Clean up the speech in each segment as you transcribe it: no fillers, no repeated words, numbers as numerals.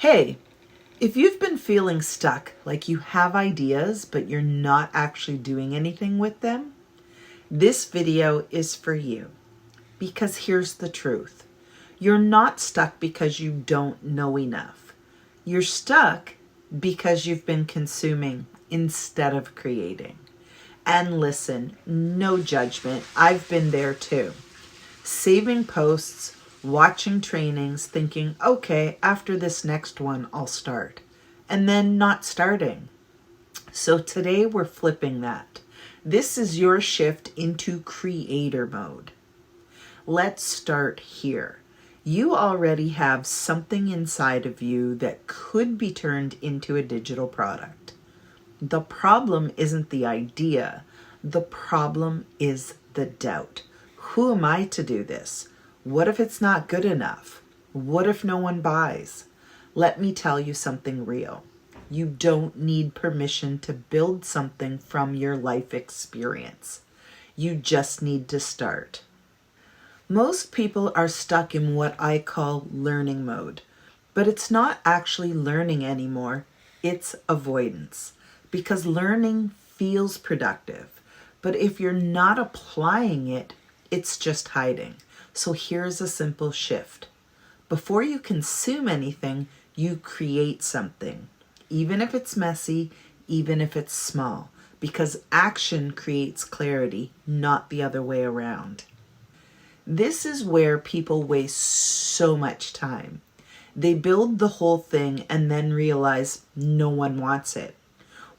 Hey, if you've been feeling stuck, like you have ideas, but you're not actually doing anything with them, this video is for you. Because here's the truth. You're not stuck because you don't know enough. You're stuck because you've been consuming instead of creating. And listen, no judgment. I've been there too. Saving posts, watching trainings, thinking, okay, after this next one, I'll start. And then not starting. So today we're flipping that. This is your shift into creator mode. Let's start here. You already have something inside of you that could be turned into a digital product. The problem isn't the idea. The problem is the doubt. Who am I to do this? What if it's not good enough? What if no one buys? Let me tell you something real. You don't need permission to build something from your life experience. You just need to start. Most people are stuck in what I call learning mode, but it's not actually learning anymore. It's avoidance, because learning feels productive, but if you're not applying it, it's just hiding. So here's a simple shift. Before you consume anything, you create something, even if it's messy, even if it's small, because action creates clarity, not the other way around. This is where people waste so much time. They build the whole thing and then realize no one wants it.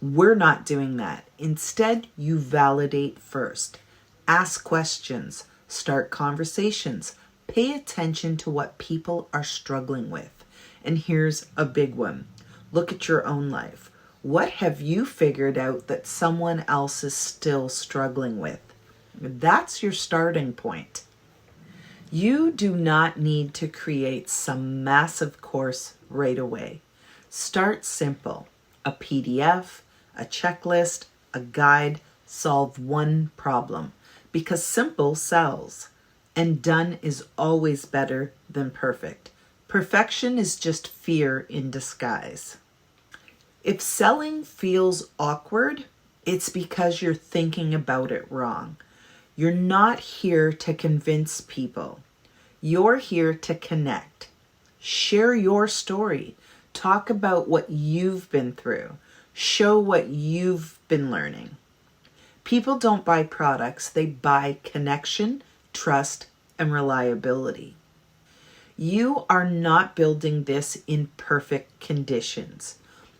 We're not doing that. Instead, you validate first. Ask questions. Start conversations. Pay attention to what people are struggling with. And here's a big one. Look at your own life. What have you figured out that someone else is still struggling with? That's your starting point. You do not need to create some massive course right away. Start simple. A PDF, a checklist, a guide, solve one problem. Because simple sells. And done is always better than perfect. Perfection is just fear in disguise. If selling feels awkward, it's because you're thinking about it wrong. You're not here to convince people. You're here to connect. Share your story. Talk about what you've been through. Show what you've been learning. People don't buy products. They buy connection, trust, and reliability. You are not building this in perfect conditions.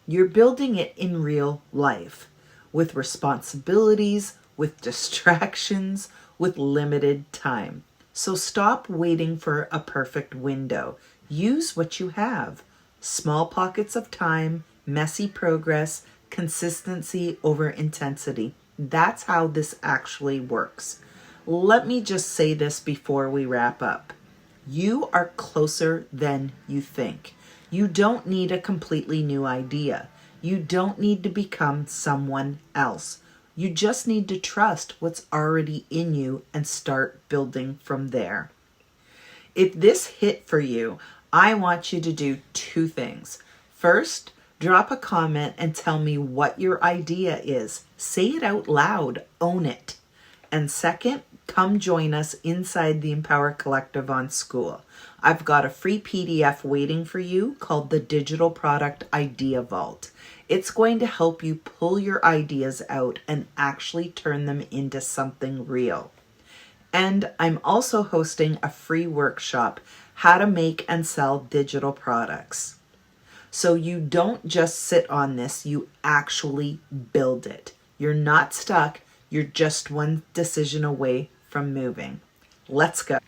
You're building it in real life, with responsibilities, with distractions, with limited time. So stop waiting for a perfect window. Use what you have. Small pockets of time, messy progress, consistency over intensity. That's how this actually works. Let me just say this before we wrap up. You are closer than you think. You don't need a completely new idea. You don't need to become someone else. You just need to trust what's already in you and start building from there. If this hit for you, I want you to do two things. First, drop a comment and tell me what your idea is. Say it out loud. Own it. And second, come join us inside the Empower Collective on School. I've got a free PDF waiting for you called the Digital Product Idea Vault. It's going to help you pull your ideas out and actually turn them into something real. And I'm also hosting a free workshop, How to Make and Sell Digital Products. So you don't just sit on this, you actually build it. You're not stuck, you're just one decision away from moving. Let's go.